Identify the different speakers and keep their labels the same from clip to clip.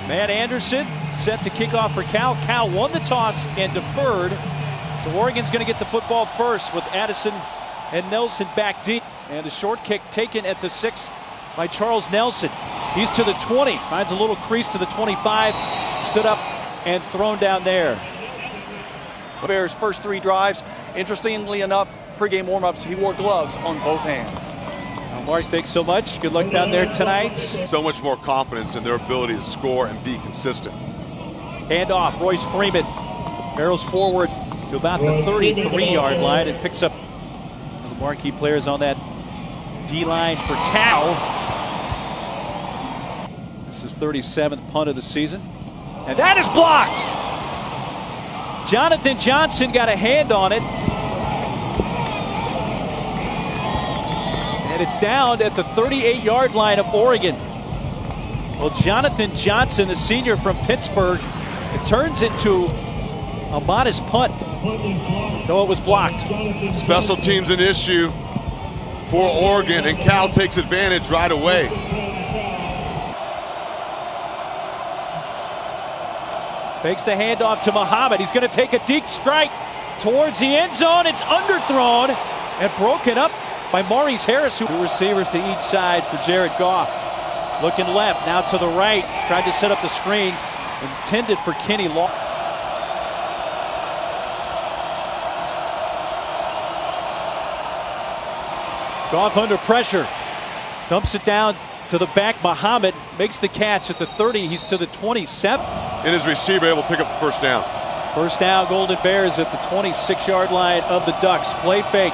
Speaker 1: Matt Anderson set to kick off for Cal. Cal won the toss and deferred. So Oregon's going to get the football first with Addison and Nelson back deep. And a short kick taken at the 6 by Charles Nelson. He's to the 20, finds a little crease to the 25, stood up and thrown down there.
Speaker 2: Bears' first 3 drives. Interestingly enough, pregame warm-ups, he wore gloves on both hands.
Speaker 1: Well, Mark, thanks so much. Good luck down there tonight.
Speaker 3: So much more confidence in their ability to score and be consistent.
Speaker 1: Handoff, Royce Freeman barrels forward to about the 33-yard line and picks up one of the marquee players on that D-line for Cal. This is 37th punt of the season. And that is blocked! Jonathan Johnson got a hand on it. And it's down at the 38-yard line of Oregon. Well, Jonathan Johnson, the senior from Pittsburgh, it turns into a modest punt, though it was blocked.
Speaker 3: Special teams an issue for Oregon, and Cal takes advantage right away.
Speaker 1: Fakes the handoff to Muhammad. He's going to take a deep strike towards the end zone. It's underthrown and broken up by Maurice Harris. 2 receivers to each side for Jared Goff. Looking left, now to the right. He's tried to set up the screen, intended for Kenny Law. Goff under pressure. Dumps it down to the back. Muhammad makes the catch at the 30. He's to the 27.
Speaker 3: And his receiver able to pick up the first down.
Speaker 1: First down, Golden Bears at the 26-yard line of the Ducks. Play fake.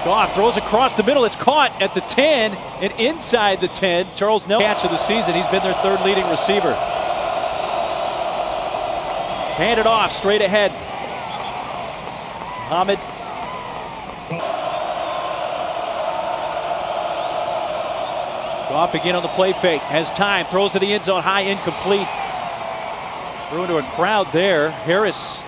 Speaker 1: Goff throws across the middle. It's caught at the 10 and inside the 10. Charles Nelson, catch of the season. He's been their 3rd leading receiver. Handed off straight ahead. Muhammad. Goff again on the play fake. Has time. Throws to the end zone. High, incomplete. Threw into a crowd there. Harris.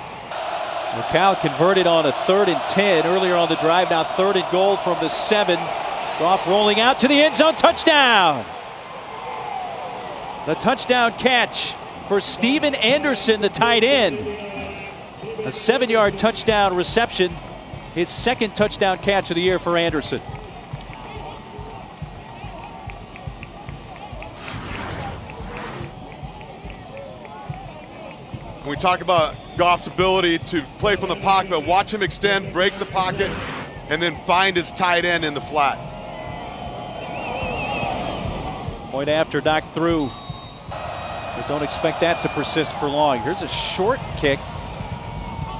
Speaker 1: Cal converted on a 3rd and 10 earlier on the drive. Now 3rd and goal from the 7. Goff rolling out to the end zone. Touchdown. The touchdown catch for Steven Anderson, the tight end. A 7-yard touchdown reception. His 2nd touchdown catch of the year for Anderson.
Speaker 3: When we talk about Goff's ability to play from the pocket, but watch him extend, break the pocket, and then find his tight end in the flat.
Speaker 1: Point after, knocked through. But don't expect that to persist for long. Here's a short kick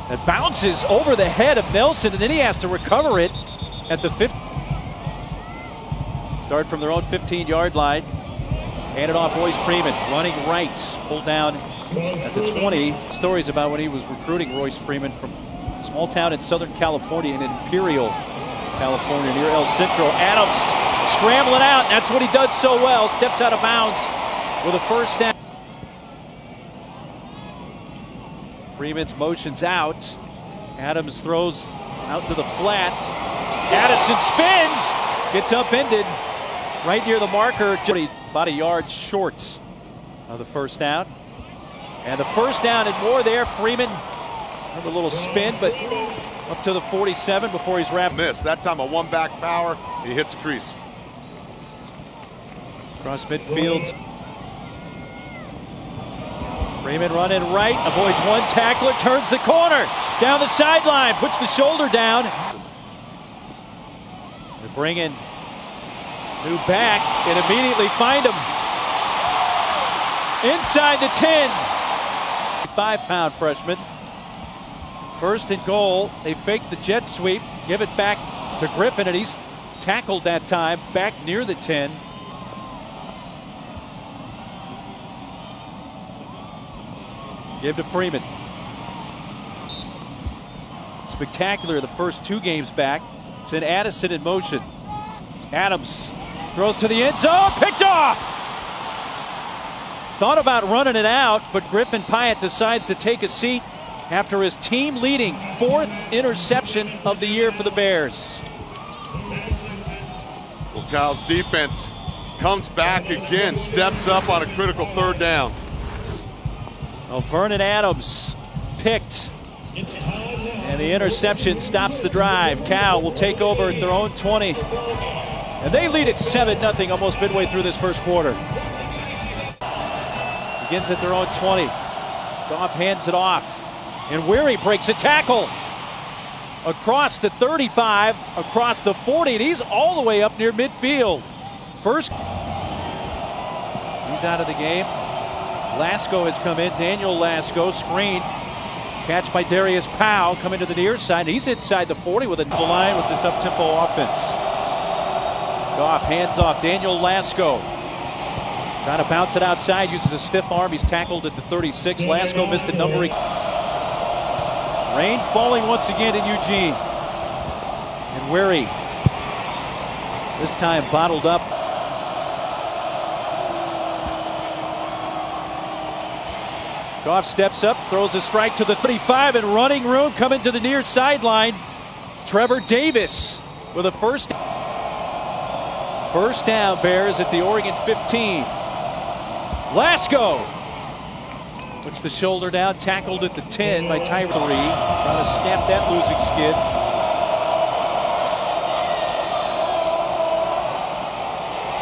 Speaker 1: that bounces over the head of Nelson, and then he has to recover it at the 50. Start from their own 15-yard line. Handed off Royce Freeman, running right, pulled down at the 20. Stories about when he was recruiting Royce Freeman from a small town in Southern California, in Imperial, California, near El Centro. Adams scrambling out. That's what he does so well. Steps out of bounds with a first down. Freeman's motions out. Adams throws out to the flat. Addison spins. Gets upended right near the marker. About a yard short of the first down. And the first down and more there. Freeman, another little spin, but up to the 47 before he's wrapped.
Speaker 3: Miss. That time a one-back power. He hits a crease.
Speaker 1: Across midfield. Freeman running right, avoids one tackler, turns the corner, down the sideline, puts the shoulder down. They bring in new back and immediately find him inside the 10. 5-pound freshman. First and goal. They fake the jet sweep, give it back to Griffin, and he's tackled that time back near the 10. Give to Freeman. Spectacular the first 2 games back. Send Addison in motion. Adams throws to the end zone, picked off! Thought about running it out, but Griffin Pyatt decides to take a seat after his team-leading 4th interception of the year for the Bears.
Speaker 3: Well, Cal's defense comes back again, steps up on a critical 3rd down.
Speaker 1: Well, Vernon Adams picked, and the interception stops the drive. Cal will take over at their own 20, and they lead at 7-0 almost midway through this first quarter. Begins at their own 20. Goff hands it off, and Weary breaks a tackle across the 35, across the 40, and he's all the way up near midfield. First, he's out of the game. Lasco has come in. Daniel Lasco, screen. Catch by Darius Powell, coming to the near side. He's inside the 40 with a double line with this up-tempo offense. Goff hands off. Daniel Lasco trying to bounce it outside, uses a stiff arm. He's tackled at the 36. Lasco missed a numbering. Rain falling once again in Eugene. And Weary, this time bottled up. Goff steps up, throws a strike to the 35, and running room coming to the near sideline. Trevor Davis with a first down. Bears at the Oregon 15. Lasco puts the shoulder down, tackled at the 10 by Tyree. Trying to snap that losing skid.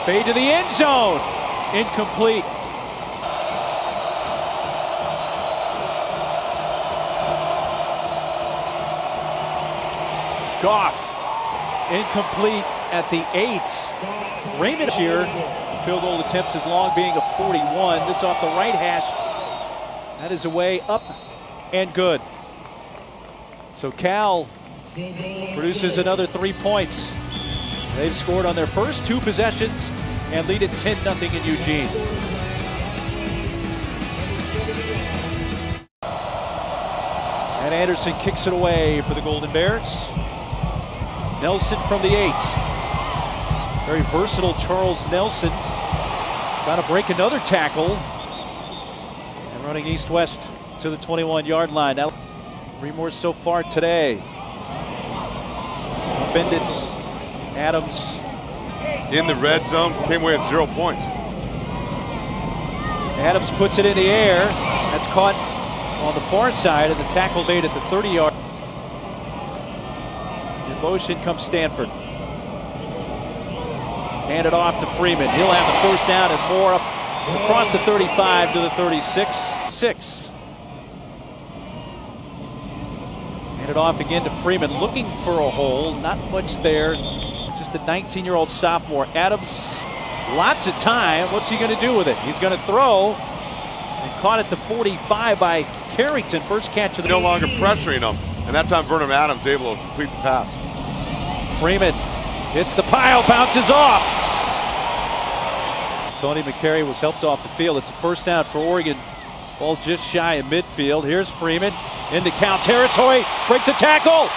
Speaker 1: Fade to the end zone. Incomplete. Goff, incomplete at the 8. Raymond here, field goal attempts as long being a 41. This off the right hash. That is away, up, and good. So Cal produces another 3 points. They've scored on their first 2 possessions and lead at 10-0 in Eugene. And Anderson kicks it away for the Golden Bears. Nelson from the 8. Very versatile Charles Nelson. Trying to break another tackle. And running east-west to the 21-yard line. Now 3 more so far today. Upended. Adams.
Speaker 3: In the red zone, came away with 0 points.
Speaker 1: Adams puts it in the air. That's caught on the far side, and the tackle made at the 30-yard. In motion comes Stanford. Hand it off to Freeman. He'll have the first down and more up across the 35 to the 36. Hand it off again to Freeman, looking for a hole. Not much there. Just a 19-year-old sophomore. Adams, lots of time. What's he going to do with it? He's going to throw. And caught at the 45 by Carrington. First catch of the...
Speaker 3: No longer pressuring him. And that time Vernon Adams able to complete the pass.
Speaker 1: Freeman hits the pile, bounces off. Tony McCary was helped off the field. It's a first down for Oregon. Ball just shy of midfield. Here's Freeman into Cal territory. Breaks a tackle.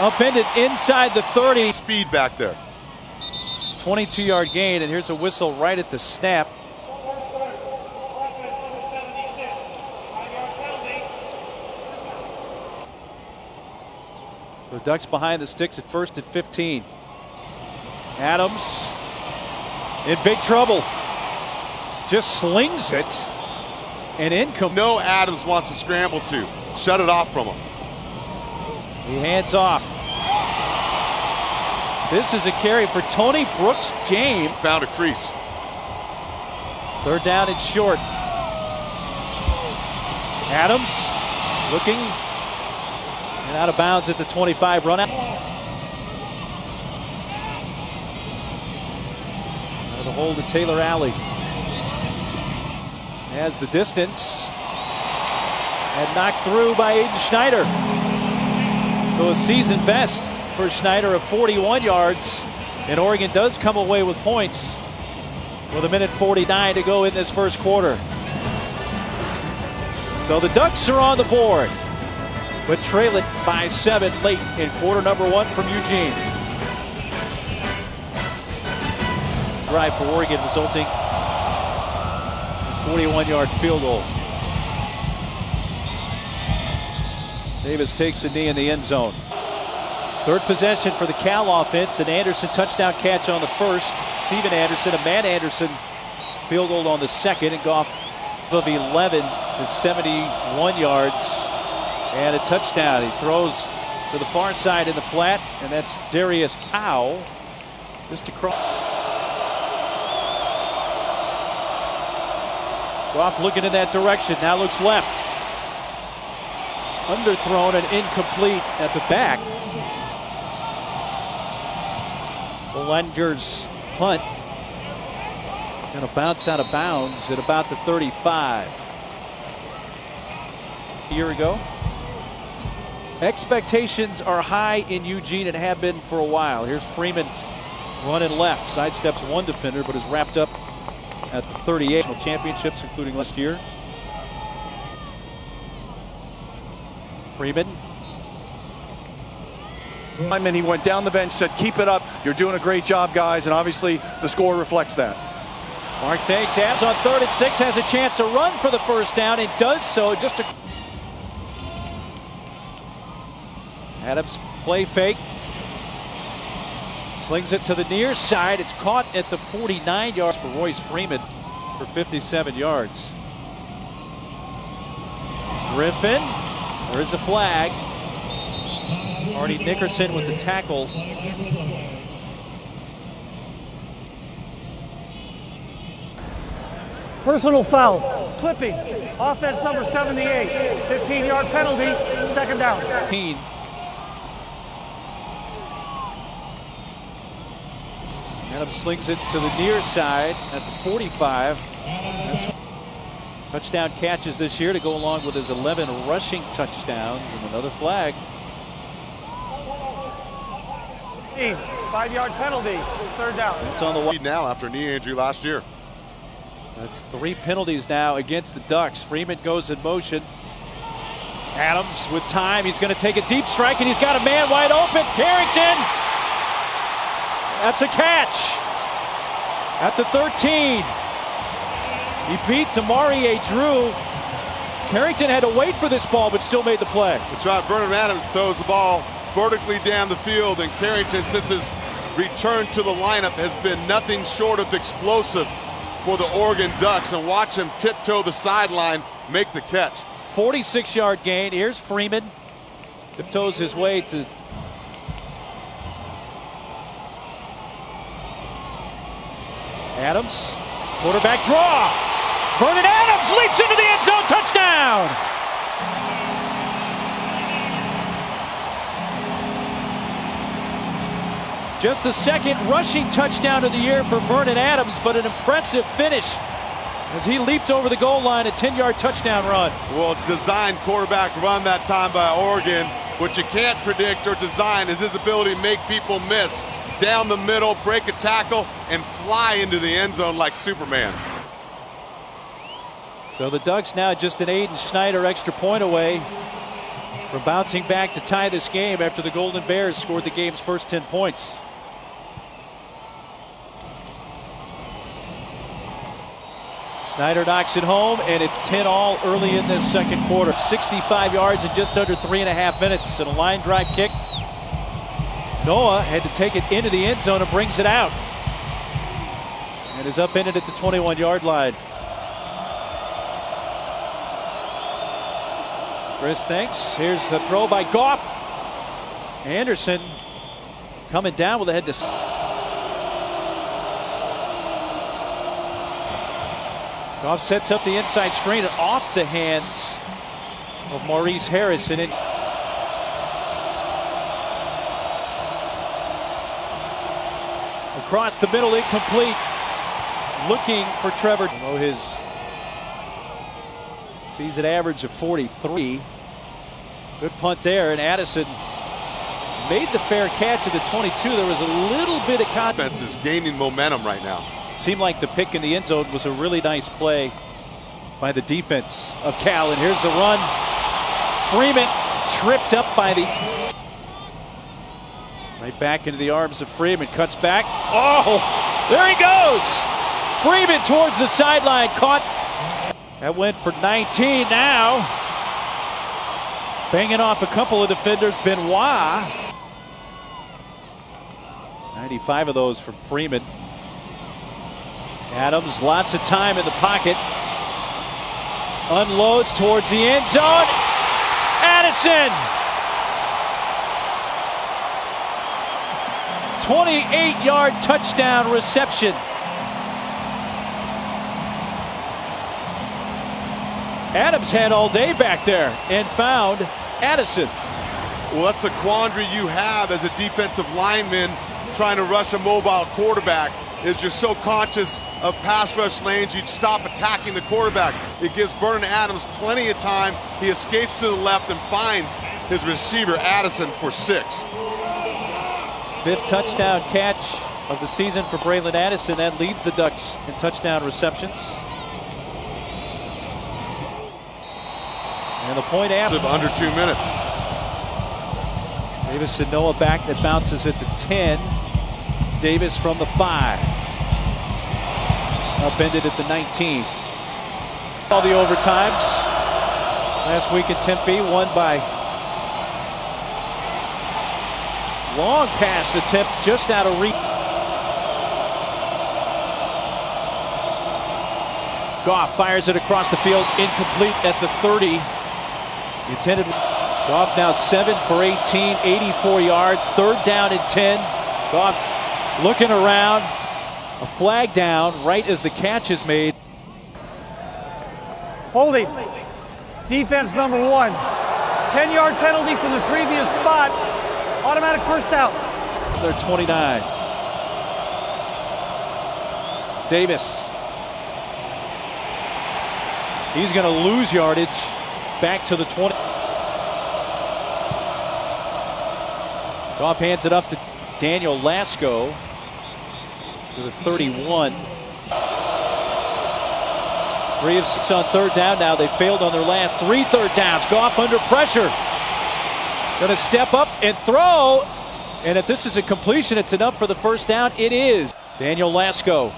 Speaker 1: Upended inside the 30.
Speaker 3: Speed back there.
Speaker 1: 22-yard gain, and here's a whistle right at the snap. So Ducks behind the sticks at first and 15. Adams in big trouble. Just slings it. And incomplete.
Speaker 3: No Adams wants to scramble to. Shut it off from him.
Speaker 1: He hands off. This is a carry for Tony Brooks Game.
Speaker 3: Found a crease.
Speaker 1: Third down and short. Adams looking and out of bounds at the 25 run out. Out of the hole to Taylor Alley. Has the distance and knocked through by Aiden Schneider. So a season best for Schneider of 41 yards. And Oregon does come away with points with 1:49 to go in this first quarter. So the Ducks are on the board, but trail it by 7 late in quarter number 1 from Eugene. Drive for Oregon resulting in a 41-yard field goal. Davis takes a knee in the end zone. Third possession for the Cal offense. An Anderson touchdown catch on the first. Steven Anderson, a man Anderson field goal on the second. And Goff Of 11 for 71 yards and a touchdown. He throws to the far side in the flat, and that's Darius Powell just across. Goff looking in that direction, now looks left. Underthrown and incomplete at the back. Belenger's punt going to bounce out of bounds at about the 35. A year ago. Expectations are high in Eugene and have been for a while. Here's Freeman running left, sidesteps one defender, but is wrapped up at the 38. Championships, including last year. Freeman.
Speaker 2: He went down the bench, said, "Keep it up. You're doing a great job, guys." And obviously, the score reflects that.
Speaker 1: Mark thanks. Abs on 3rd and 6 has a chance to run for the first down and does so. Just a Adams play fake. Slings it to the near side. It's caught at the 49 yards for Royce Freeman for 57 yards. Griffin. There is a flag. Artie Nickerson with the tackle.
Speaker 4: Personal foul, clipping, offense number 78, 15-yard penalty, second down.
Speaker 1: Adams slings it to the near side at the 45. That's touchdown catches this year to go along with his 11 rushing touchdowns, and another flag.
Speaker 4: 5-yard penalty, third down.
Speaker 1: It's on the way
Speaker 3: now after a knee injury last year.
Speaker 1: That's 3 penalties now against the Ducks. Freeman goes in motion. Adams with time. He's going to take a deep strike, and he's got a man wide open. Carrington. That's a catch at the 13. He beat Demarie Drew. Carrington had to wait for this ball, but still made the play.
Speaker 3: That's right. Vernon Adams throws the ball vertically down the field, and Carrington, since his return to the lineup, has been nothing short of explosive for the Oregon Ducks, and watch him tiptoe the sideline, make the catch.
Speaker 1: 46-yard gain. Here's Freeman. Tiptoes his way to Adams. Quarterback draw. Vernon Adams leaps into the end zone. Touchdown. Just the second rushing touchdown of the year for Vernon Adams, but an impressive finish as he leaped over the goal line, a 10-yard touchdown run.
Speaker 3: Well, designed quarterback run that time by Oregon. What you can't predict or design is his ability to make people miss. Down the middle, break a tackle, and fly into the end zone like Superman.
Speaker 1: So the Ducks now just an Aiden Schneider extra point away from bouncing back to tie this game after the Golden Bears scored the game's first 10 points. Schneider knocks it home, and it's 10-all early in this second quarter. 65 yards in just under 3.5 minutes, and a line drive kick. Noah had to take it into the end zone and brings it out, and is upended at the 21-yard line. Chris thanks. Here's the throw by Goff. Anderson coming down with a head to. Goff sets up the inside screen and off the hands of Maurice Harrison. Across the middle, incomplete. Looking for Trevor. His season average of 43. Good punt there, and Addison made the fair catch at the 22. There was a little bit of
Speaker 3: Offense is gaining momentum right now.
Speaker 1: Seemed like the pick in the end zone was a really nice play by the defense of Cal. And here's the run. Freeman tripped up by the. Right back into the arms of Freeman. Cuts back. Oh, there he goes. Freeman towards the sideline. Caught. That went for 19 now. Banging off a couple of defenders. Benoit. 95 of those from Freeman. Adams, lots of time in the pocket. Unloads towards the end zone. Addison! 28-yard touchdown reception. Adams had all day back there and found Addison.
Speaker 3: Well, that's a quandary you have as a defensive lineman trying to rush a mobile quarterback. Is you're so conscious of pass rush lanes, you'd stop attacking the quarterback. It gives Vernon Adams plenty of time. He escapes to the left and finds his receiver, Addison, for 6.
Speaker 1: 5th touchdown catch of the season for Braylon Addison. That leads the Ducks in touchdown receptions. And the point after.
Speaker 3: Under 2 minutes.
Speaker 1: Davis and Noah back, that bounces at the 10. Davis from the 5. Upended at the 19. All the overtimes. Last week in Tempe, won by long pass attempt just out of reach. Goff fires it across the field, incomplete at the 30. The intended. Goff now 7 for 18, 84 yards, 3rd down and 10. Goff's looking around, a flag down right as the catch is made.
Speaker 4: Holding. Defense number 1. 10-yard penalty from the previous spot. Automatic first down.
Speaker 1: They're 29. Davis. He's going to lose yardage back to the 20. Goff hands it off to Daniel Lasco to the 31. 3 of 6 on 3rd down now. They failed on their last 3 third downs. Goff under pressure. Going to step up and throw. And if this is a completion, it's enough for the first down. It is. Daniel Lasco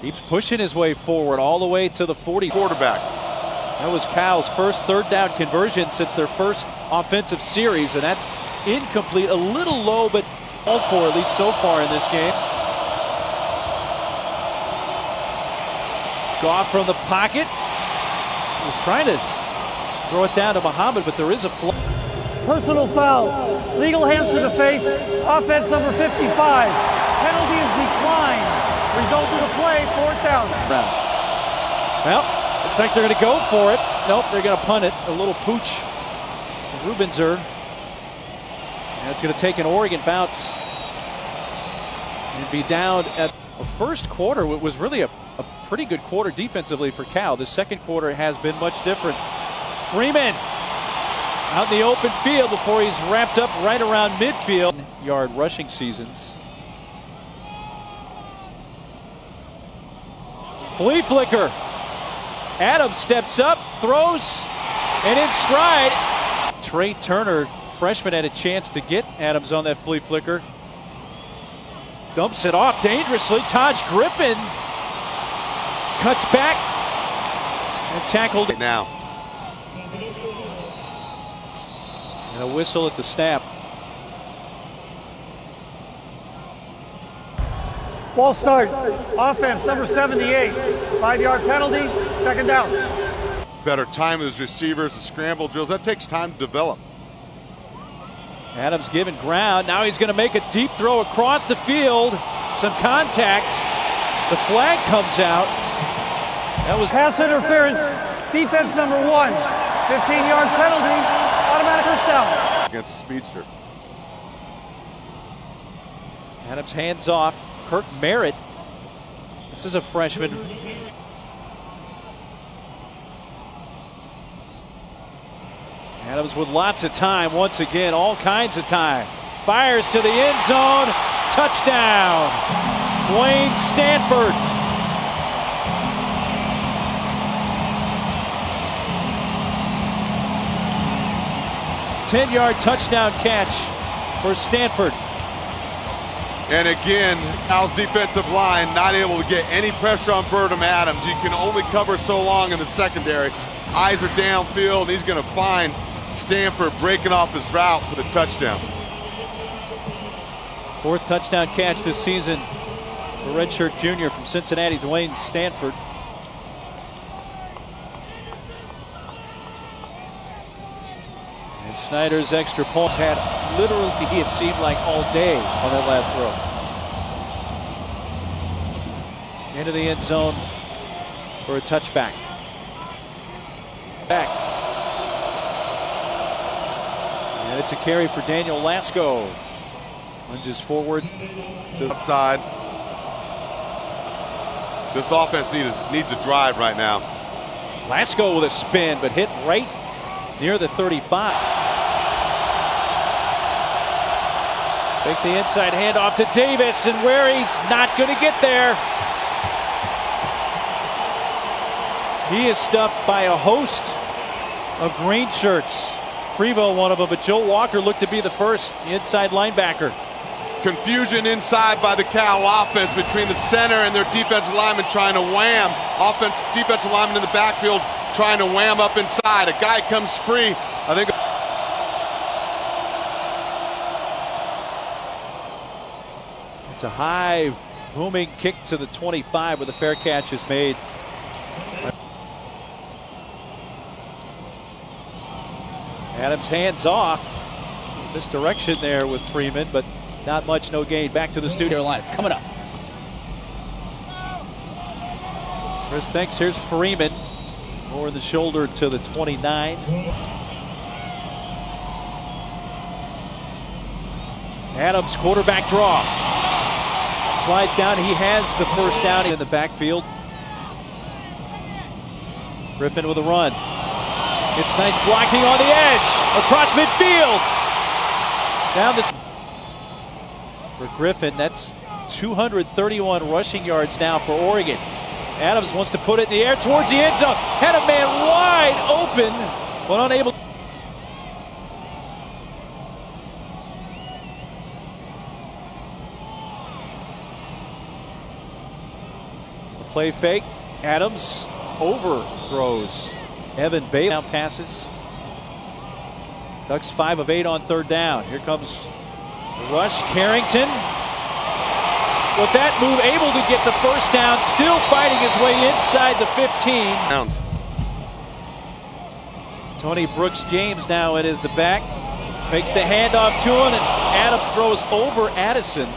Speaker 1: keeps pushing his way forward all the way to the 40.
Speaker 3: Quarterback.
Speaker 1: That was Cal's first 3rd down conversion since their first offensive series, and that's incomplete. A little low, but called for at least so far in this game. Goff from the pocket. He was trying to throw it down to Muhammad, but there is a flag.
Speaker 4: Personal foul. Legal hands to the face. Offense number 55. Penalty is declined. Result of the play, 4th down.
Speaker 1: Well, looks like they're going to go for it. Nope, they're going to punt it. A little pooch. Rubenzer. And it's going to take an Oregon bounce and be down at the first quarter. It was really a pretty good quarter defensively for Cal. The second quarter has been much different. Freeman out in the open field before he's wrapped up right around midfield. Yard rushing seasons. Flea flicker. Adams steps up, throws, and in stride. Trey Turner, freshman, had a chance to get Adams on that flea flicker. Dumps it off dangerously. Taj Griffin cuts back and tackled
Speaker 3: Right now.
Speaker 1: And a whistle at the snap.
Speaker 4: False start. Offense number 78. 5-yard penalty. 2nd down.
Speaker 3: Better time with his receivers, the scramble drills. That takes time to develop.
Speaker 1: Adams given ground. Now he's going to make a deep throw across the field. Some contact. The flag comes out. That was
Speaker 4: Pass interference. Defense number 1. 15-yard penalty. Automatic first down.
Speaker 3: Against the speedster.
Speaker 1: Adams hands off. Kirk Merritt. This is a freshman. Adams with lots of time once again, all kinds of time. Fires to the end zone. Touchdown. Dwayne Stanford. Ten-yard touchdown catch for Stanford.
Speaker 3: And again, Cal's defensive line not able to get any pressure on Vernon Adams. You can only cover so long in the secondary. Eyes are downfield. He's going to find Stanford breaking off his route for the touchdown.
Speaker 1: 4th touchdown catch this season for redshirt junior from Cincinnati, Dwayne Stanford. Schneider's extra points had literally, it seemed like, all day on that last throw. Into the end zone for a touchback. Back. And it's a carry for Daniel Lasco. Lunges forward to
Speaker 3: outside. So this offense needs a drive right now.
Speaker 1: Lasco with a spin, but hit right near the 35. Take the inside handoff to Davis, and where he's not going to get there. He is stuffed by a host of green shirts. Prevo one of them, but Joe Walker looked to be the first inside linebacker.
Speaker 3: Confusion inside by the Cal offense between the center and their defensive lineman trying to wham. Defensive lineman in the backfield trying to wham up inside. A guy comes free. I think
Speaker 1: it's a high booming kick to the 25 where the fair catch is made. Adams hands off. Misdirection there with Freeman, but not much, no gain. Back to the studio line. It's coming up. Chris thinks here's Freeman. Over the shoulder to the 29. Adams, quarterback draw. Slides down. He has the first down in the backfield. Griffin with a run. It's nice blocking on the edge. Across midfield. Down this. For Griffin, that's 231 rushing yards now for Oregon. Adams wants to put it in the air towards the end zone. Had a man wide open, but unable. The play fake. Adams overthrows. Evan Bailey now passes. Ducks 5 of 8 on third down. Here comes the rush. Carrington. With that move, able to get the first down, still fighting his way inside the 15. Tony Brooks James now in as the back. Makes the handoff to him, and Adams throws over Addison.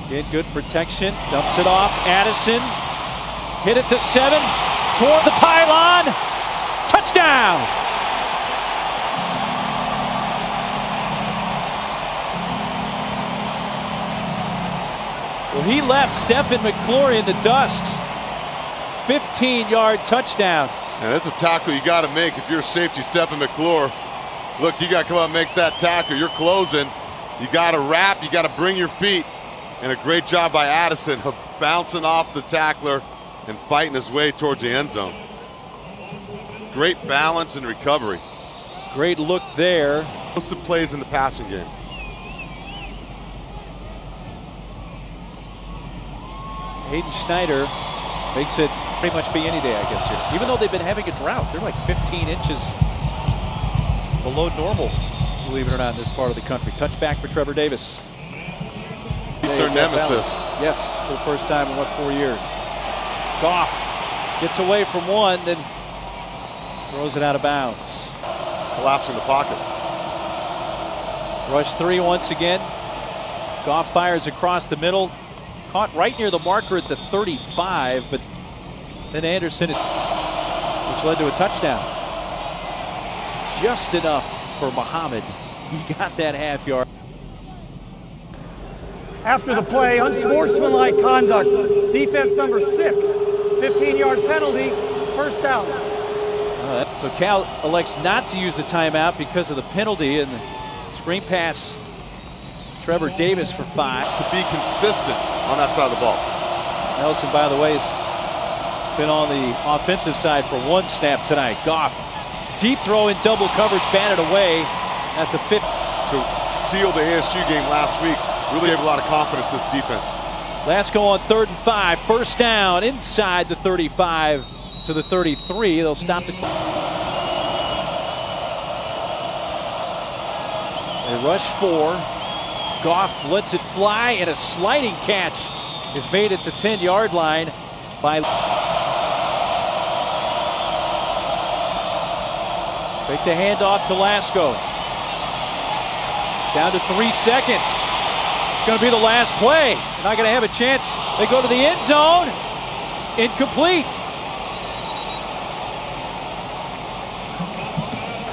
Speaker 1: Again, good protection. Dumps it off. Addison. Hit it to 7. Towards the pylon. Touchdown! Well, he left Stephen McClory in the dust. 15-yard touchdown.
Speaker 3: And that's a tackle you got to make if you're a safety, Stephen McClure. Look, you got to come out and make that tackle. You're closing. You got to wrap. You got to bring your feet. And a great job by Addison, bouncing off the tackler and fighting his way towards the end zone. Great balance and recovery.
Speaker 1: Great look there.
Speaker 3: Most of the plays in the passing game.
Speaker 1: Hayden Schneider makes it pretty much be any day, I guess, here. Even though they've been having a drought, they're like 15 inches below normal, believe it or not, in this part of the country. Touchback for Trevor Davis.
Speaker 3: Their nemesis.
Speaker 1: Yes, for the first time in, 4 years. Goff gets away from one, then throws it out of bounds.
Speaker 3: Collapse in the pocket.
Speaker 1: Rush 3 once again. Goff fires across the middle. Caught right near the marker at the 35, but then Anderson, which led to a touchdown. Just enough for Muhammad. He got that half yard.
Speaker 4: After the play, unsportsmanlike conduct. Defense number 6, 15-yard penalty, first down.
Speaker 1: So Cal elects not to use the timeout because of the penalty, and the screen pass. Trevor Davis for 5.
Speaker 3: To be consistent on that side of the ball.
Speaker 1: Nelson, by the way, has been on the offensive side for 1 snap tonight. Goff, deep throw in double coverage, batted away at the 5th.
Speaker 3: To seal the ASU game last week, really gave a lot of confidence to this defense.
Speaker 1: Lasco on 3rd and 5, first down inside the 35 to the 33. They'll stop the clock. They rush 4. Goff lets it fly, and a sliding catch is made at the 10-yard line by Fake the handoff to Lasko. Down to 3 seconds. It's going to be the last play. Not going to have a chance. They go to the end zone. Incomplete.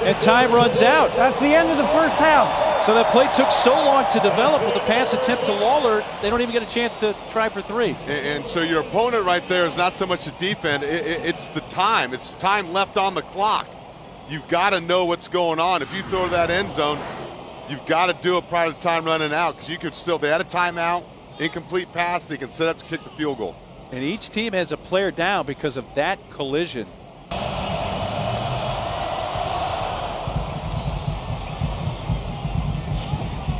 Speaker 1: And time runs out.
Speaker 4: That's the end of the first half.
Speaker 1: So that play took so long to develop with the pass attempt to Lawler, they don't even get a chance to try for 3.
Speaker 3: And so your opponent right there is not so much the deep end, it's the time. It's time left on the clock. You've got to know what's going on. If you throw that end zone, you've got to do it prior to the time running out, because you could still, they had a timeout, incomplete pass, they can set up to kick the field goal.
Speaker 1: And each team has a player down because of that collision.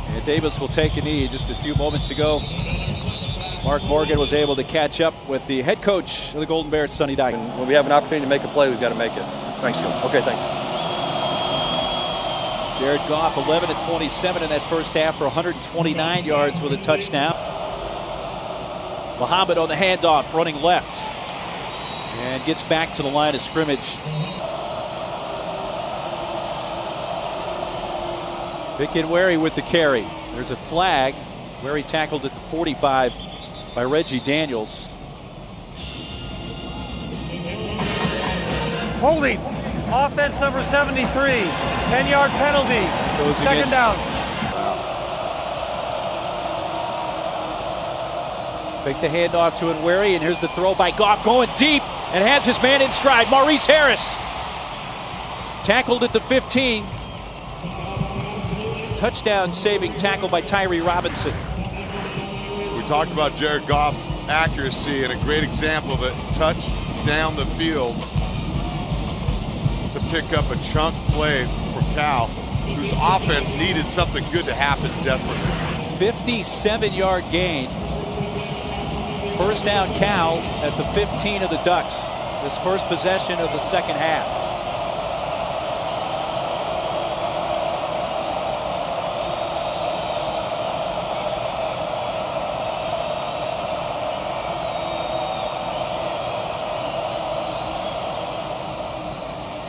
Speaker 1: And Davis will take a knee. Just a few moments ago, Mark Morgan was able to catch up with the head coach of the Golden Bears, Sonny Dykes.
Speaker 5: When we have an opportunity to make a play, we've got to make it. Thanks, Coach. Okay, thanks.
Speaker 1: Jared Goff, 11 of 27 in that first half for 129 yards with a touchdown. Muhammad on the handoff, running left. And gets back to the line of scrimmage. Vic and Wary with the carry. There's a flag. Wary tackled at the 45 by Reggie Daniels.
Speaker 4: Holding. Offense number 73. 10-yard penalty.
Speaker 1: Goes
Speaker 4: Second
Speaker 1: against-
Speaker 4: down.
Speaker 1: Fake the handoff to Nweri, and here's the throw by Goff going deep and has his man in stride. Maurice Harris tackled at the 15. Touchdown saving tackle by Tyree Robinson.
Speaker 3: We talked about Jared Goff's accuracy, and a great example of it, touch down the field to pick up a chunk play for Cal, whose offense needed something good to happen desperately.
Speaker 1: 57-yard gain. First down Cal at the 15 of the Ducks. This first possession of the second half.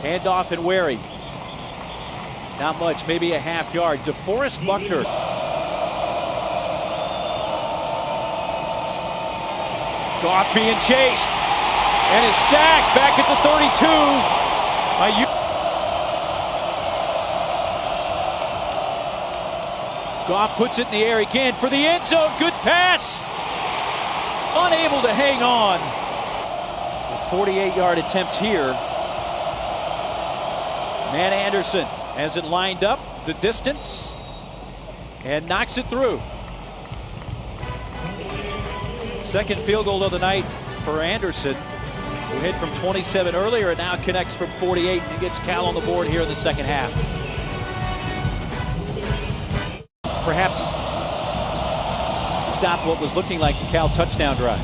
Speaker 1: Handoff and Wary. Not much, maybe a half yard. DeForest Buckner. Goff being chased and is sacked back at the 32 by Goff puts it in the air again for the end zone. Good pass. Unable to hang on. A 48-yard attempt here. Matt Anderson has it lined up, the distance, and knocks it through. Second field goal of the night for Anderson, who hit from 27 earlier and now connects from 48 and gets Cal on the board here in the second half. Perhaps stop what was looking like the Cal touchdown drive.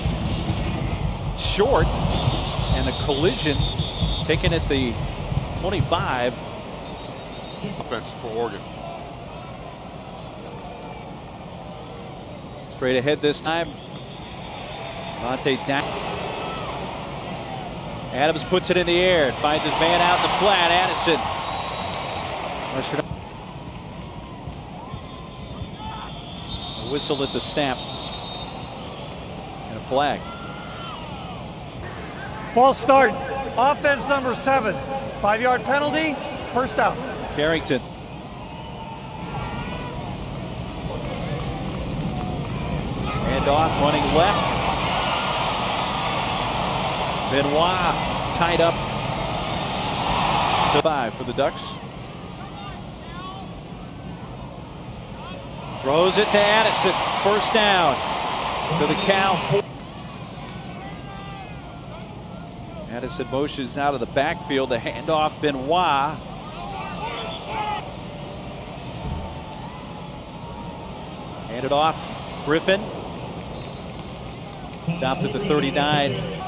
Speaker 1: Short, and a collision taken at the 25.
Speaker 3: Offense for Oregon.
Speaker 1: Straight ahead this time. Monte down. Adams puts it in the air and finds his man out in the flat. Addison. A whistle at the snap. And a flag.
Speaker 4: False start. Offense number 7. 5-yard penalty. First down.
Speaker 1: Carrington. And off, running left. Benoit tied up to 5 for the Ducks. Throws it to Addison. First down to the Cal 4. Addison motions out of the backfield. The handoff, Benoit. Handed off, Griffin. Stopped at the 39.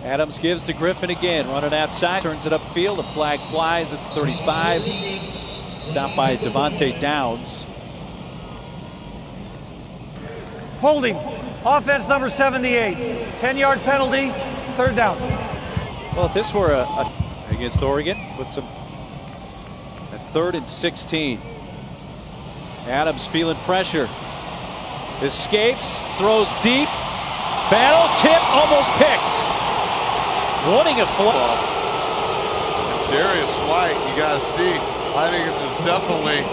Speaker 1: Adams gives to Griffin again, running outside, turns it upfield. The flag flies at the 35. Stopped by Devontae Downs.
Speaker 4: Holding. Offense number 78. 10-yard penalty, third down.
Speaker 1: Well, if this were a against Oregon, puts them at 3rd and 16. Adams feeling pressure. Escapes, throws deep. Battle, tip, almost picked. Running a flat.
Speaker 3: Darius White, you got to see, I think this is definitely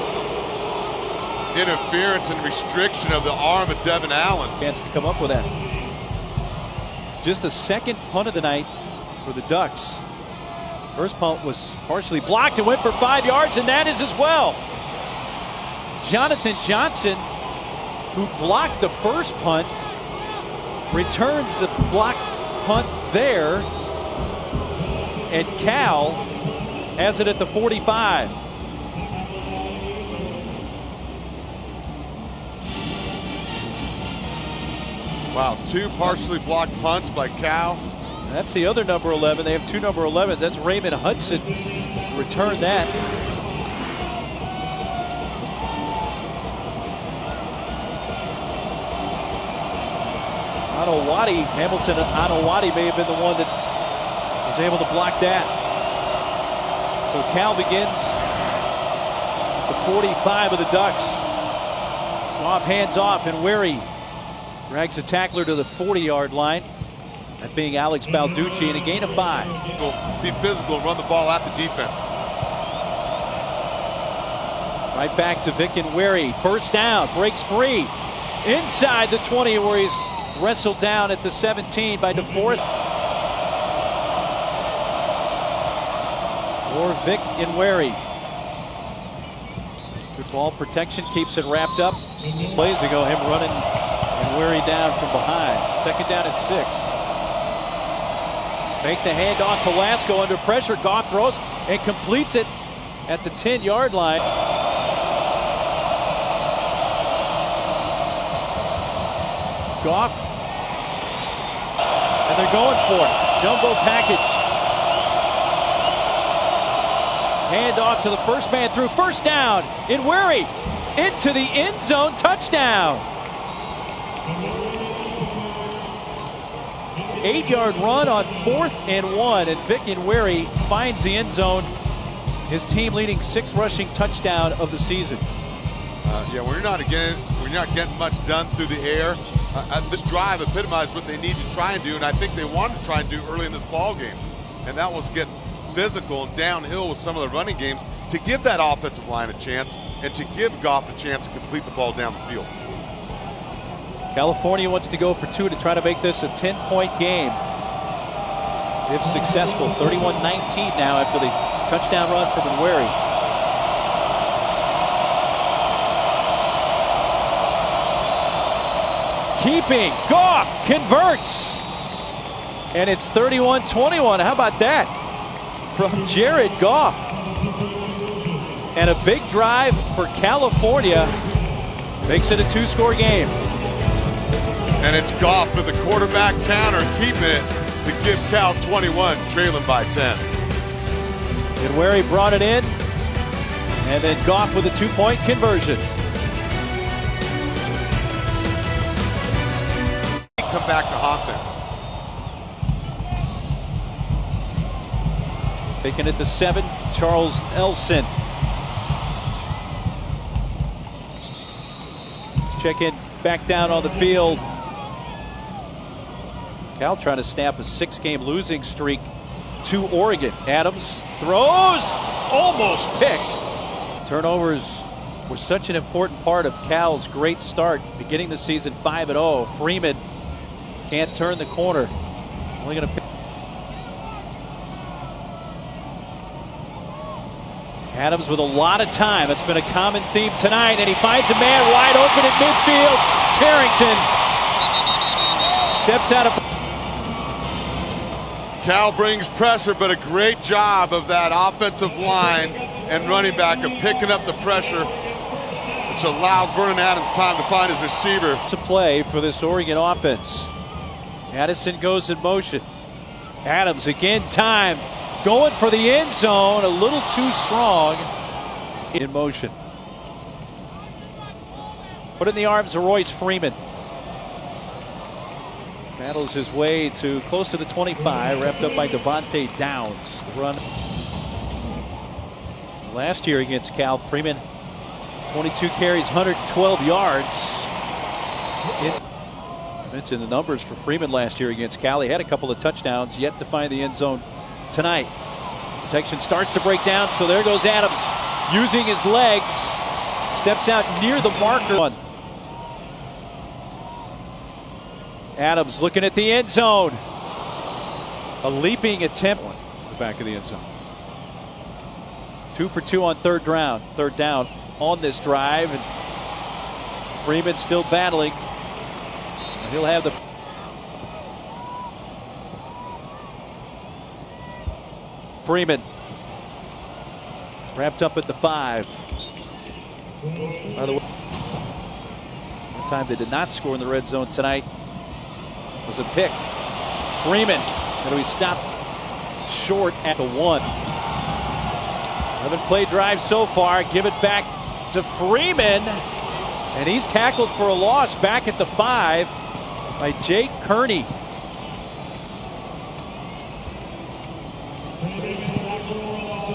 Speaker 3: interference and restriction of the arm of Devin Allen.
Speaker 1: Chance to come up with that. Just the second punt of the night for the Ducks. First punt was partially blocked and went for 5 yards, and that is as well. Jonathan Johnson, who blocked the first punt, returns the blocked punt there, and Cal has it at the 45.
Speaker 3: Wow, 2 partially blocked punts by Cal.
Speaker 1: And that's the other number 11. They have 2 number 11s. That's Raymond Hudson. Returned that. Anawati, Hamilton Anawati may have been the one that was able to block that. So Cal begins at the 45 of the Ducks. Goff hands off, and Wary drags a tackler to the 40-yard line. That being Alex Balducci, and a gain of 5.
Speaker 3: Be physical and run the ball at the defense.
Speaker 1: Right back to Vic and Wary. First down, breaks free. Inside the 20, where he's wrestled down at the 17 by DeForest. Or Vic and Wary. Good ball protection, keeps it wrapped up. Plays ago, him running and Wary down from behind. Second down at 6. Make the handoff to Lasco under pressure. Goff throws and completes it at the 10-yard line. Goff, and they're going for it. Jumbo package. Hand off to the first man through. First down in Wary. Into the end zone. Touchdown. 8-yard run on 4th and 1, and Vic and Wary finds the end zone. His team leading 6th rushing touchdown of the season.
Speaker 3: Yeah, we're not getting much done through the air. This drive epitomized what they need to try and do, and I think they wanted to try and do early in this ball game, and that was get physical and downhill with some of the running games to give that offensive line a chance and to give Goff a chance to complete the ball down the field.
Speaker 1: California wants to go for 2 to try to make this a 10-point game. If successful, 31-19 now after the touchdown run from Wary. Keeping, Goff converts, and it's 31-21. How about that from Jared Goff? And a big drive for California makes it a 2-score game.
Speaker 3: And it's Goff for the quarterback counter, keeping it to give Cal 21, trailing by 10.
Speaker 1: And Wary brought it in, and then Goff with a 2-point conversion.
Speaker 3: Come back to haunt them.
Speaker 1: Taking it to 7, Charles Nelson. Let's check in back down on the field. Cal trying to snap a 6-game losing streak to Oregon. Adams throws, almost picked. Turnovers were such an important part of Cal's great start, beginning the season 5-0. Freeman can't turn the corner. Only going to pick. Adams with a lot of time. It's been a common theme tonight, and he finds a man wide open at midfield. Carrington steps out of.
Speaker 3: Cal brings pressure, but a great job of that offensive line and running back of picking up the pressure, which allows Vernon Adams time to find his receiver.
Speaker 1: To play for this Oregon offense. Addison goes in motion. Adams again, time going for the end zone, a little too strong. In motion. Put in the arms of Royce Freeman. Battles his way to close to the 25, wrapped up by Devontae Downs. The run last year against Cal, Freeman, 22 carries, 112 yards. I mentioned the numbers for Freeman last year against Cal. He had a couple of touchdowns, yet to find the end zone tonight. Protection starts to break down, so there goes Adams using his legs. Steps out near the marker. Adams looking at the end zone. A leaping attempt. The back of the end zone. 2 for 2 on third down on this drive. And Freeman still battling. And he'll have the Freeman wrapped up at the 5. By the way, the time they did not score in the red zone tonight was a pick. Freeman, and he stopped short at the 1. 11 play drive so far. Give it back to Freeman, and he's tackled for a loss back at the 5 by Jake Kearney.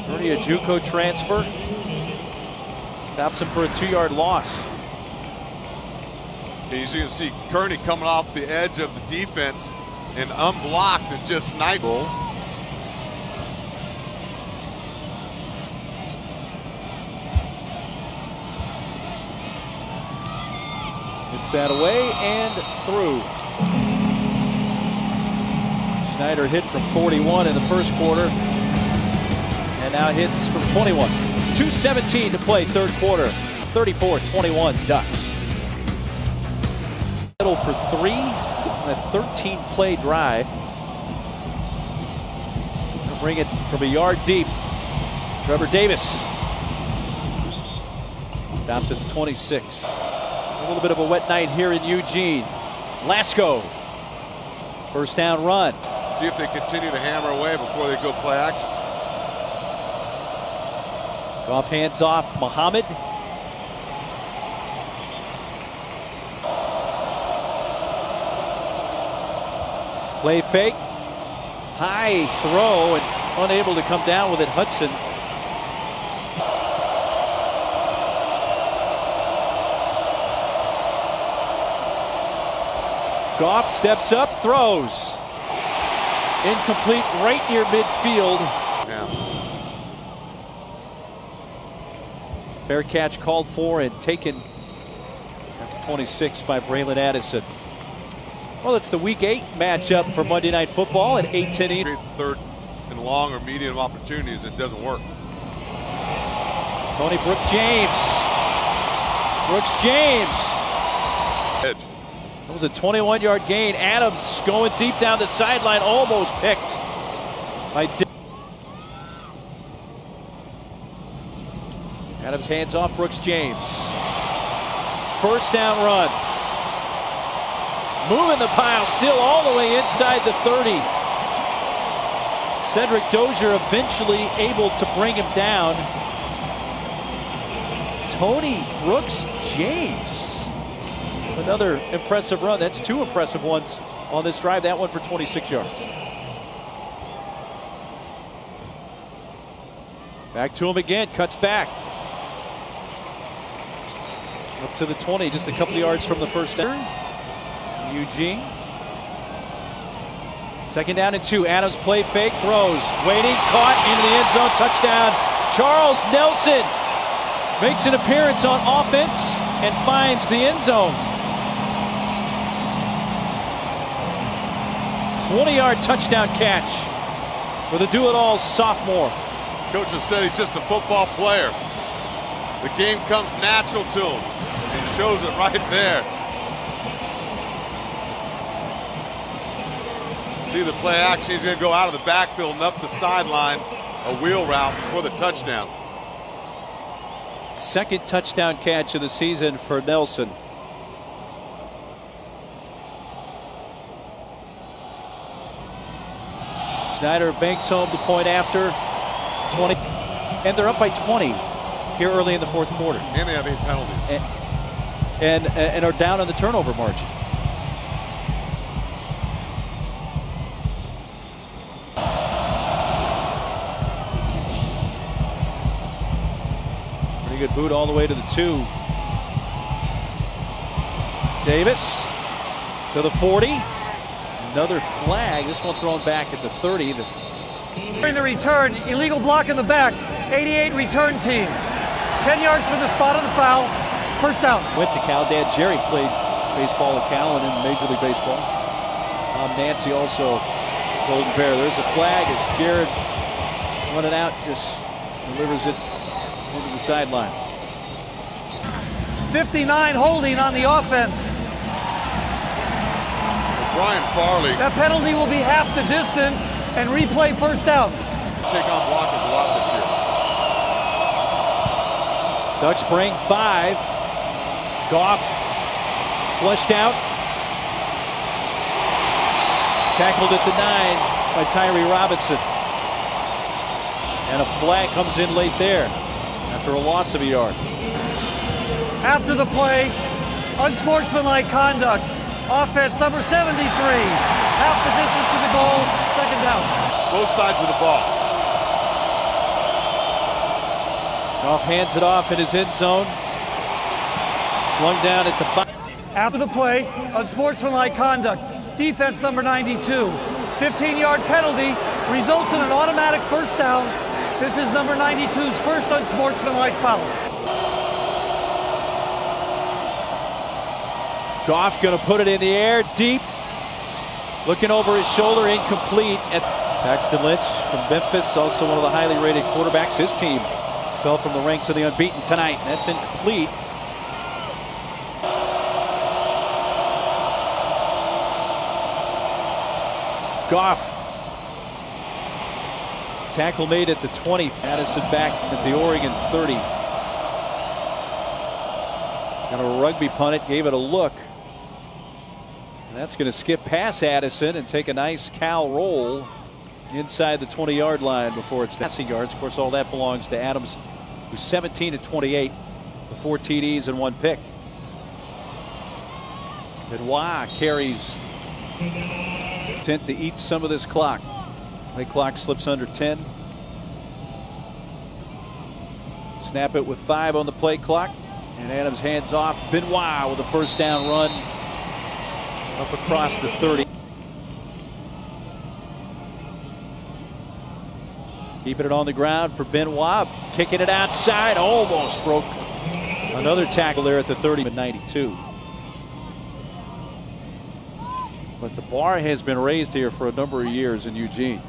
Speaker 1: Kearney, a JUCO transfer, stops him for a 2-yard loss.
Speaker 3: As you can see, Kearney coming off the edge of the defense and unblocked and just sniped.
Speaker 1: It's that away and through. Schneider hit from 41 in the first quarter, and now hits from 21. 2:17 to play, third quarter. 34-21 Ducks. Middle for 3, a 13-play drive. They'll bring it from a yard deep. Trevor Davis. Stopped at the 26. A little bit of a wet night here in Eugene. Lasco. First down run.
Speaker 3: See if they continue to hammer away before they go play action.
Speaker 1: Goff hands off Muhammad. Play fake. High throw and unable to come down with it. Hudson. Goff steps up, throws. Incomplete right near midfield.
Speaker 3: Yeah.
Speaker 1: Fair catch called for and taken at the 26 by Braylon Addison. Well, it's the Week 8 matchup for Monday Night Football at 8:10 Eastern.
Speaker 3: Third and long or medium opportunities, it doesn't work.
Speaker 1: Tony Brooks-James. Brooks-James.
Speaker 3: Edge.
Speaker 1: That was a 21-yard gain. Adams going deep down the sideline, almost picked by Adams hands off Brooks-James. First down run. Moving the pile, still all the way inside the 30. Cedric Dozier eventually able to bring him down. Tony Brooks-James. Another impressive run. That's 2 impressive ones on this drive. That one for 26 yards. Back to him again. Cuts back. Up to the 20. Just a couple of yards from the first down. Eugene. Second down and 2. Adams play fake. Throws. Waiting. Caught into the end zone. Touchdown. Charles Nelson makes an appearance on offense and finds the end zone. 20-yard touchdown catch for the do-it-all sophomore.
Speaker 3: Coach has said he's just a football player. The game comes natural to him. And he shows it right there. See the play action. He's going to go out of the backfield and up the sideline, a wheel route for the touchdown.
Speaker 1: Second touchdown catch of the season for Nelson. Schneider banks home the point after. It's 20, and they're up by 20 here early in the fourth quarter.
Speaker 3: And they have 8 penalties.
Speaker 1: And are down on the turnover margin. Pretty good boot all the way to the 2. Davis to the 40. Another flag. This one thrown back at the 30.
Speaker 4: During the return, illegal block in the back. 88 return team. 10 yards from the spot of the foul. First down.
Speaker 1: Went to Cal. Dad Jerry played baseball at Cal and in Major League Baseball. Nancy also Golden Bear. There's a flag as Jared running out, just delivers it into the sideline.
Speaker 4: 59 holding on the offense.
Speaker 3: Brian Farley.
Speaker 4: That penalty will be half the distance and replay first down.
Speaker 3: Take on blockers a lot this year.
Speaker 1: Ducks bring 5. Goff flushed out. Tackled at the 9 by Tyree Robinson. And a flag comes in late there after a loss of a yard.
Speaker 4: After the play, unsportsmanlike conduct. Offense number 73. Half the distance to the goal, second down.
Speaker 3: Both sides of the ball.
Speaker 1: Goff hands it off in his end zone. Slung down at the 5.
Speaker 4: After the play, unsportsmanlike conduct. Defense number 92. 15-yard penalty results in an automatic first down. This is number 92's first unsportsmanlike foul.
Speaker 1: Goff going to put it in the air, deep. Looking over his shoulder, incomplete. Paxton Lynch from Memphis, also one of the highly rated quarterbacks. His team fell from the ranks of the unbeaten tonight. That's incomplete. Goff. Tackle made at the 20. Addison back at the Oregon 30. Got a rugby punt it, gave it a look. And that's going to skip past Addison and take a nice Cal roll inside the 20-yard line before it's passing yards. Of course, all that belongs to Adams, who's 17-28 with 4 TDs and 1 pick. Benoit carries intent to eat some of this clock. Play clock slips under 10. Snap it with 5 on the play clock. And Adams hands off. Benoit with a first down run up across the 30. Keeping it on the ground for Benoit. Kicking it outside. Almost broke another tackle there at the 30 and 92. But the bar has been raised here for a number of years in Eugene.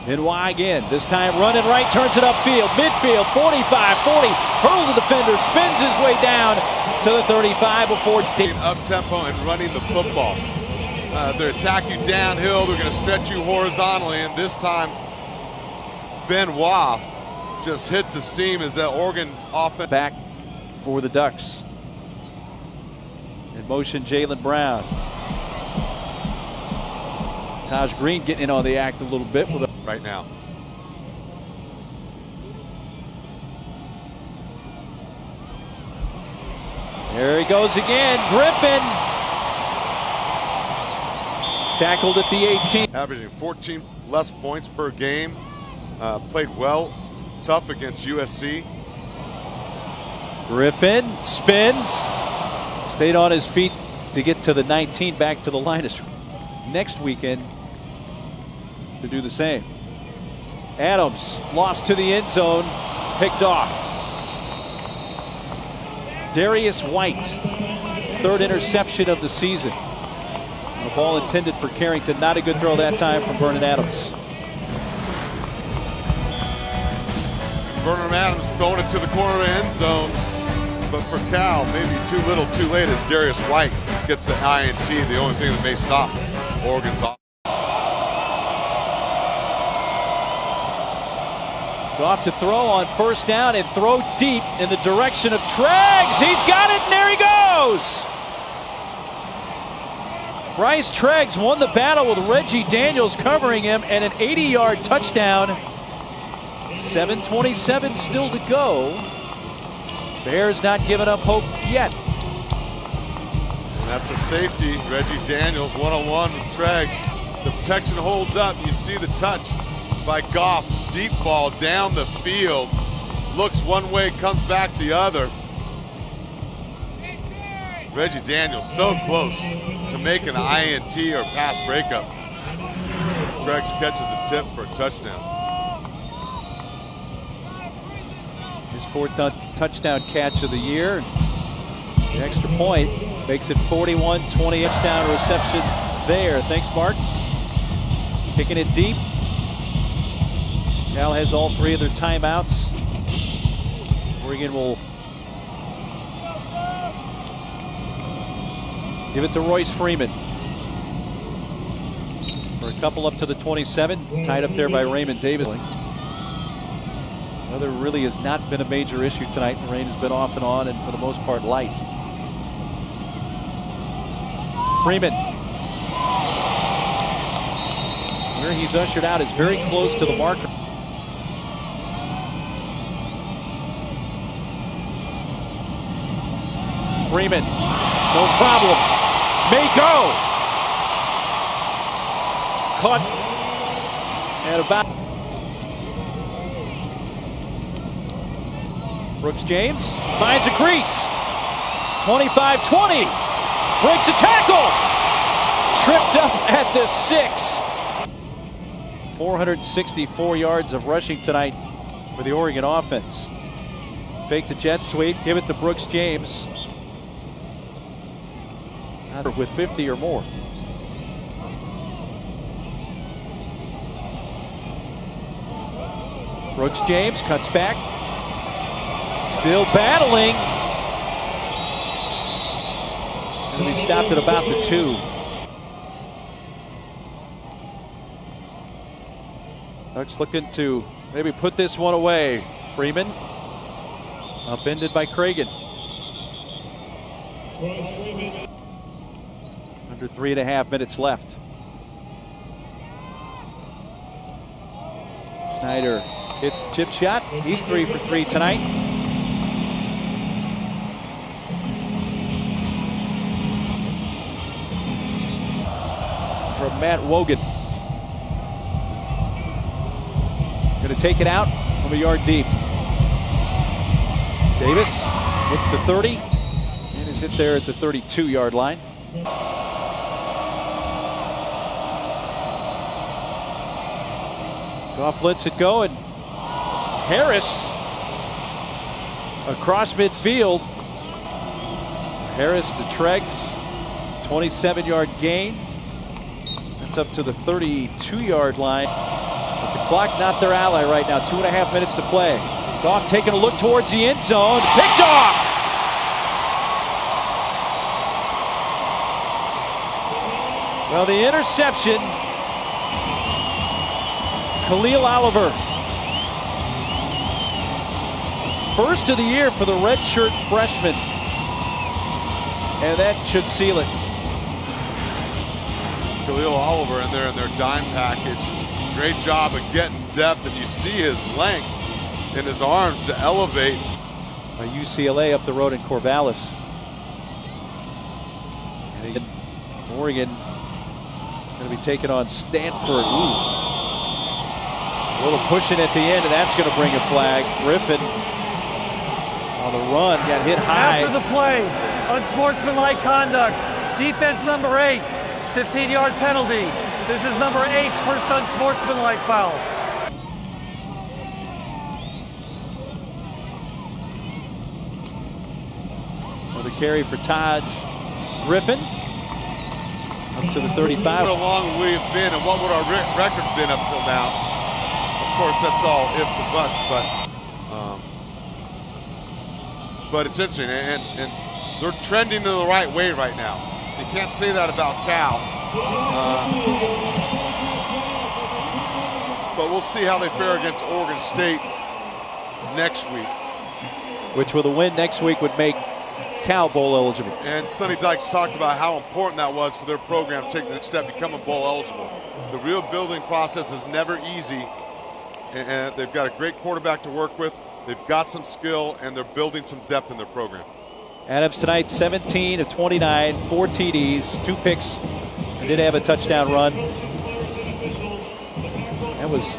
Speaker 1: Benoit again, this time running right, turns it upfield, midfield, 45, 40, hurled the defender, spins his way down to the 35 before
Speaker 3: up tempo and running the football. They're attacking downhill, they're going to stretch you horizontally, and this time Benoit just hits a seam as that Oregon offense.
Speaker 1: Back for the Ducks. In motion, Jalen Brown. Taj Green getting in on the act a little bit with a
Speaker 3: right now.
Speaker 1: There he goes again. Griffin tackled at the 18.
Speaker 3: Averaging 14 less points per game. Played well, tough against USC.
Speaker 1: Griffin spins. Stayed on his feet to get to the 19, back to the line of scrimmage. Next weekend to do the same. Adams lost to the end zone, picked off. Darius White, 3rd interception of the season. The ball intended for Carrington, not a good throw that time from Vernon Adams.
Speaker 3: Vernon Adams throwing it to the corner end zone, but for Cal, maybe too little too late as Darius White gets the INT, the only thing that may stop Oregon's offense.
Speaker 1: Goff to throw on first down and throw deep in the direction of Treggs. He's got it, and there he goes. Bryce Treggs won the battle with Reggie Daniels covering him, and an 80-yard touchdown. 7:27 still to go. Bears not giving up hope yet.
Speaker 3: And that's a safety. Reggie Daniels one-on-one with Treggs. The protection holds up. You see the touch. by Goff. Deep ball down the field. Looks one way, comes back the other. Reggie Daniels so close to making an INT or pass breakup. Trex catches a tip for a touchdown.
Speaker 1: His fourth touchdown catch of the year. The extra point makes it 41-20. Touchdown reception there. Thanks, Mark. Kicking it deep. Cal has all three of their timeouts. Oregon will give it to Royce Freeman for a couple up to the 27. Tied up there by Raymond Davis. Weather really has not been a major issue tonight. The rain has been off and on, and for the most part light. Freeman, where he's ushered out, is very close to the marker. Freeman, no problem, may go. Caught at about. Brooks James finds a crease. 25-20, breaks a tackle. Tripped up at the 6. 464 yards of rushing tonight for the Oregon offense. Fake the jet sweep, give it to Brooks James. With 50 or more. Brooks James cuts back. Still battling. And we stopped at about the 2. Ducks looking to maybe put this one away. Freeman upended by Cragen. Under 3.5 minutes left. Schneider hits the chip shot. He's 3 for 3 tonight. From Matt Wogan. Going to take it out from a yard deep. Davis hits the 30 and is hit there at the 32-yard line. Goff lets it go, and Harris across midfield. Harris to Treggs, 27-yard gain. That's up to the 32-yard line. But the clock not their ally right now. 2.5 minutes to play. Goff taking a look towards the end zone. Picked off! Well, the interception. Khalil Oliver. First of the year for the redshirt freshman. And that should seal it.
Speaker 3: Khalil Oliver in there in their dime package. Great job of getting depth, and you see his length in his arms to elevate.
Speaker 1: By UCLA up the road in Corvallis. And again, Oregon going to be taking on Stanford. Ooh. A little pushing at the end, and that's going to bring a flag. Griffin on the run, got hit high.
Speaker 4: After the play, unsportsmanlike conduct. Defense number 8, 15-yard penalty. This is number 8's first unsportsmanlike foul.
Speaker 1: Another carry for Taj Griffin. Up to the 35.
Speaker 3: How long would we have been, and what would our record been up till now? Of course, that's all ifs and buts, but it's interesting, and they're trending in the right way right now. You can't say that about Cal, but we'll see how they fare against Oregon State next week.
Speaker 1: Which, with a win next week, would make Cal bowl eligible.
Speaker 3: And Sonny Dykes talked about how important that was for their program to take the next step, becoming bowl eligible. The real building process is never easy, and they've got a great quarterback to work with. They've got some skill, and they're building some depth in their program.
Speaker 1: Adams tonight, 17 of 29, 4 TDs, 2 picks. They did have a touchdown run. That was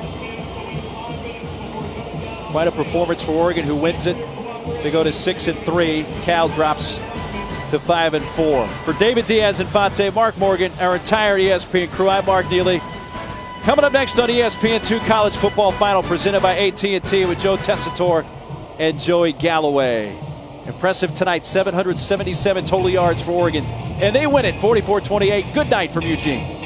Speaker 1: Quite a performance for Oregon, who wins it to go to 6-3. Cal drops to 5-4. For David Diaz and Fonte, Mark Morgan, our entire ESPN crew, I'm Mark Neely. Coming up next on ESPN2 College Football Final, presented by AT&T with Joe Tessitore and Joey Galloway. Impressive tonight, 777 total yards for Oregon, and they win it 44-28. Good night from Eugene.